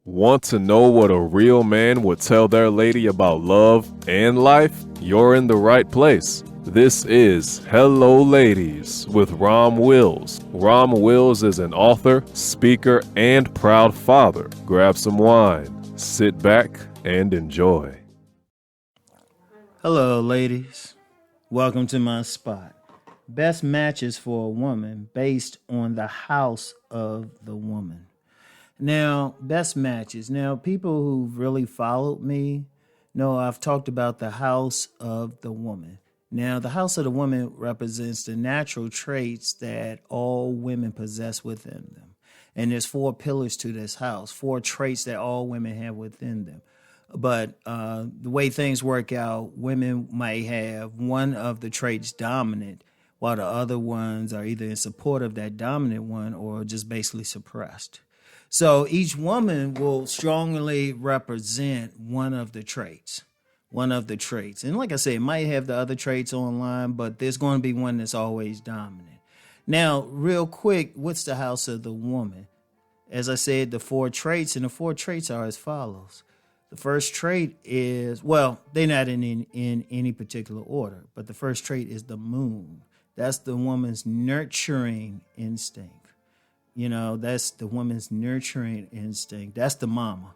Want to know what a real man would tell their lady about love and life? You're in the right place. This is Hello Ladies with Rom Wills. Rom Wills is an author, speaker, and proud father. Grab some wine, sit back, and enjoy. Hello, ladies. Welcome to my spot. Best matches for a woman based on the house of the woman. Now, best matches. Now, people who've really followed me know I've talked about the house of the woman. Now, the house of the woman represents the natural traits that all women possess within them. And there's 4 pillars to this house, 4 traits that all women have within them. But the way things work out, women might have one of the traits dominant, while the other ones are either in support of that dominant one or just basically suppressed. So each woman will strongly represent one of the traits. And like I said, it might have the other traits online, but there's going to be one that's always dominant. Now, real quick, what's the house of the woman? As I said, the 4 traits, and the 4 traits are as follows. The first trait is, well, they're not in any particular order, but the first trait is the moon. That's the woman's nurturing instinct. You know, that's the woman's nurturing instinct. That's the mama.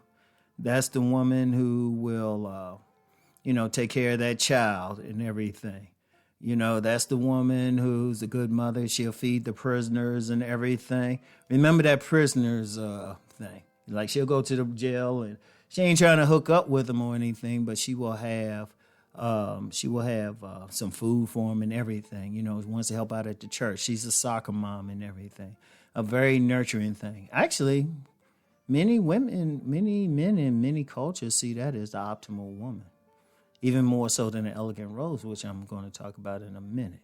That's the woman who will, take care of that child and everything. You know, that's the woman who's a good mother. She'll feed the prisoners and everything. Remember that prisoners thing. Like, she'll go to the jail and she ain't trying to hook up with them or anything, but she will have some food for them and everything. You know, wants to help out at the church. She's a soccer mom and everything. A very nurturing thing. Actually, many women, many men in many cultures see that as the optimal woman. Even more so than the elegant rose, which I'm going to talk about in a minute.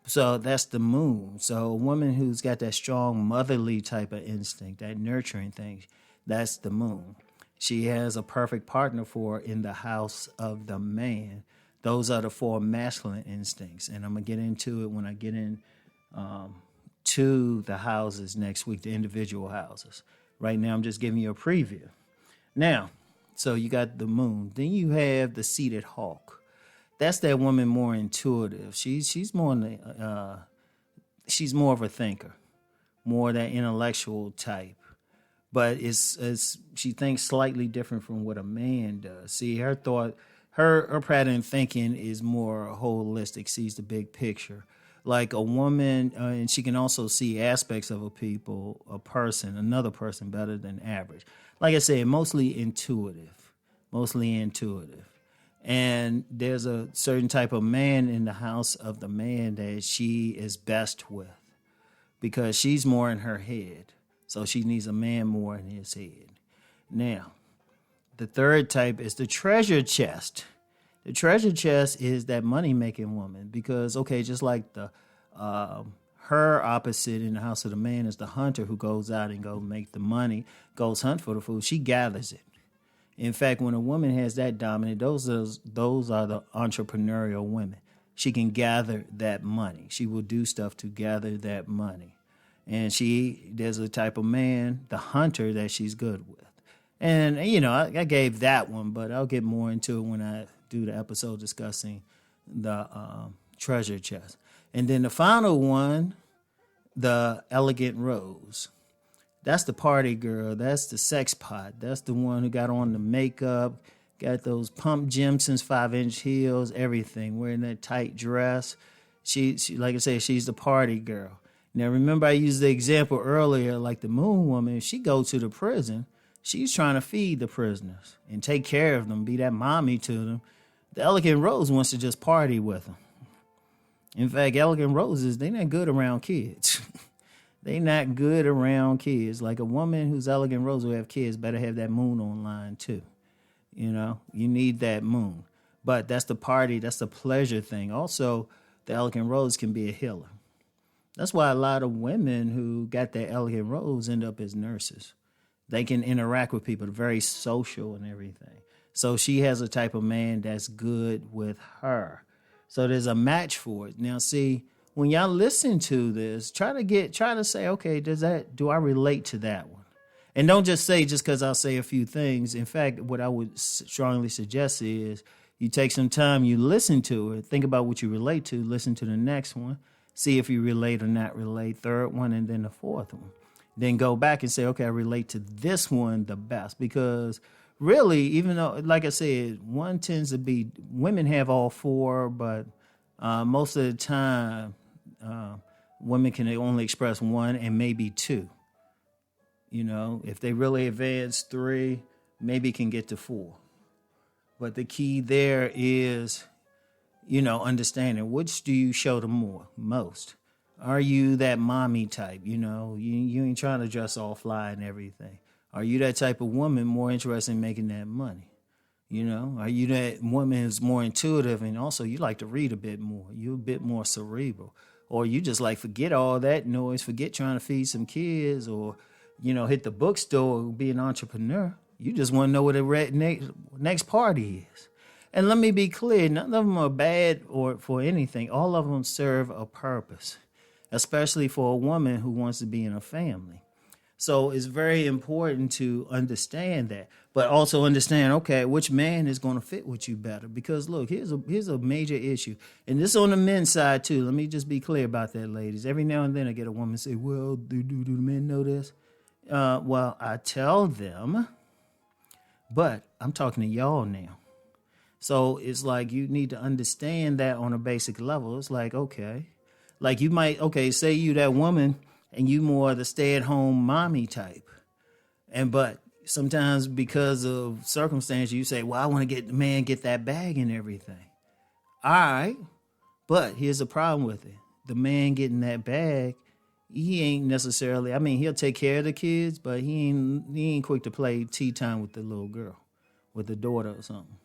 So that's the moon. So a woman who's got that strong motherly type of instinct, that nurturing thing, that's the moon. She has a perfect partner for her in the house of the man. Those are the 4 masculine instincts. And I'm going to get into it when I get in to the houses next week, the individual houses. Right now, I'm just giving you a preview. Now, so you got the moon. Then you have the seated hawk. That's that woman more intuitive. She's more of a thinker, more that intellectual type. But she thinks slightly different from what a man does. See, her pattern of thinking is more holistic, sees the big picture. Like a woman, and she can also see aspects of another person better than average. Like I said, mostly intuitive. And there's a certain type of man in the house of the man that she is best with because she's more in her head. So she needs a man more in his head. Now, the third type is the treasure chest. The treasure chest is that money-making woman because, okay, just like the her opposite in the house of the man is the hunter who goes out and go make the money, goes hunt for the food. She gathers it. In fact, when a woman has that dominant, those are the entrepreneurial women. She can gather that money. She will do stuff to gather that money. And there's a type of man, the hunter, that she's good with. And, I gave that one, but I'll get more into it when I do the episode discussing the treasure chest. And then the final one, the elegant rose. That's the party girl. That's the sex pot. That's the one who got on the makeup, got those pump Jimson's 5-inch heels, everything, wearing that tight dress. She, like I say, she's the party girl. Now, remember I used the example earlier, like the moon woman. If she goes to the prison, she's trying to feed the prisoners and take care of them, be that mommy to them. The elegant rose wants to just party with them. In fact, elegant roses, they're not good around kids. They not good around kids. Like a woman who's elegant rose who have kids better have that moon online too. You need that moon. But that's the party, that's the pleasure thing. Also, the elegant rose can be a healer. That's why a lot of women who got that elegant rose end up as nurses. They can interact with people, very social and everything. So she has a type of man that's good with her. So there's a match for it. Now, see, when y'all listen to this, try to say, okay, do I relate to that one? And don't just say just because I'll say a few things. In fact, what I would strongly suggest is you take some time, you listen to it, think about what you relate to, listen to the next one, see if you relate or not relate, third one, and then the fourth one. Then go back and say, okay, I relate to this one the best. Because really, even though, like I said, one tends to be, women have all four, but most of the time, women can only express one and maybe two. You know, if they really advance three, maybe can get to four. But the key there is, you know, understanding which do you show them most. Are you that mommy type? You know, you ain't trying to dress all fly and everything. Are you that type of woman more interested in making that money? You know, are you that woman who's more intuitive and also you like to read a bit more? You're a bit more cerebral. Or you just like forget all that noise, forget trying to feed some kids or, you know, hit the bookstore or be an entrepreneur. You just want to know what the next party is. And let me be clear, none of them are bad or for anything. All of them serve a purpose, especially for a woman who wants to be in a family. So it's very important to understand that, but also understand, okay, which man is going to fit with you better? Because look, here's a major issue, and this on the men's side too. Let me just be clear about that, ladies. Every now and then I get a woman say, well, do the men know this? Well, I tell them, but I'm talking to y'all now. So it's like you need to understand that on a basic level. It's like, okay, like you might, okay, say you that woman and you more the stay-at-home mommy type. But sometimes because of circumstance, you say, well, I want to get the man get that bag and everything. All right, but here's the problem with it. The man getting that bag, he ain't necessarily, I mean, he'll take care of the kids, but he ain't quick to play tea time with the little girl, with the daughter or something.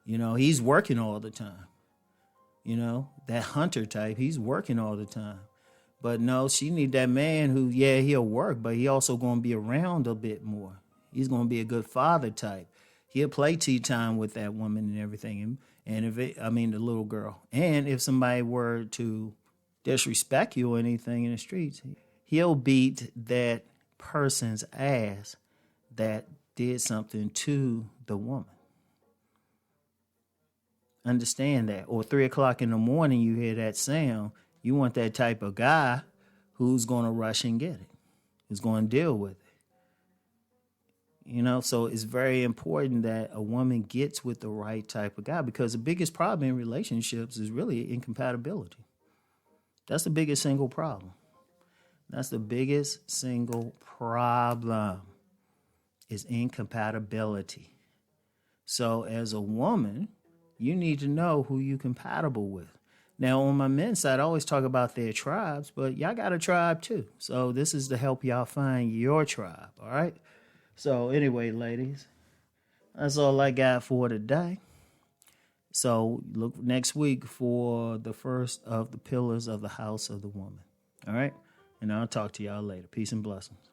You know, he's working all the time. You know, that hunter type, he's working all the time. But no, she need that man who, yeah, he'll work, but he also going to be around a bit more. He's going to be a good father type. He'll play tea time with that woman and everything. And the little girl. And if somebody were to disrespect you or anything in the streets, he'll beat that person's ass that did something to the woman. Understand that. Or 3 o'clock in the morning, you hear that sound. You want that type of guy who's going to rush and get it, who's going to deal with it. You know, so it's very important that a woman gets with the right type of guy, because the biggest problem in relationships is really incompatibility. That's the biggest single problem. That's the biggest single problem is incompatibility. So as a woman, you need to know who you're compatible with. Now, on my men's side, I always talk about their tribes, but y'all got a tribe too. So this is to help y'all find your tribe, all right? So anyway, ladies, that's all I got for today. So look next week for the first of the pillars of the house of the woman, all right? And I'll talk to y'all later. Peace and blessings.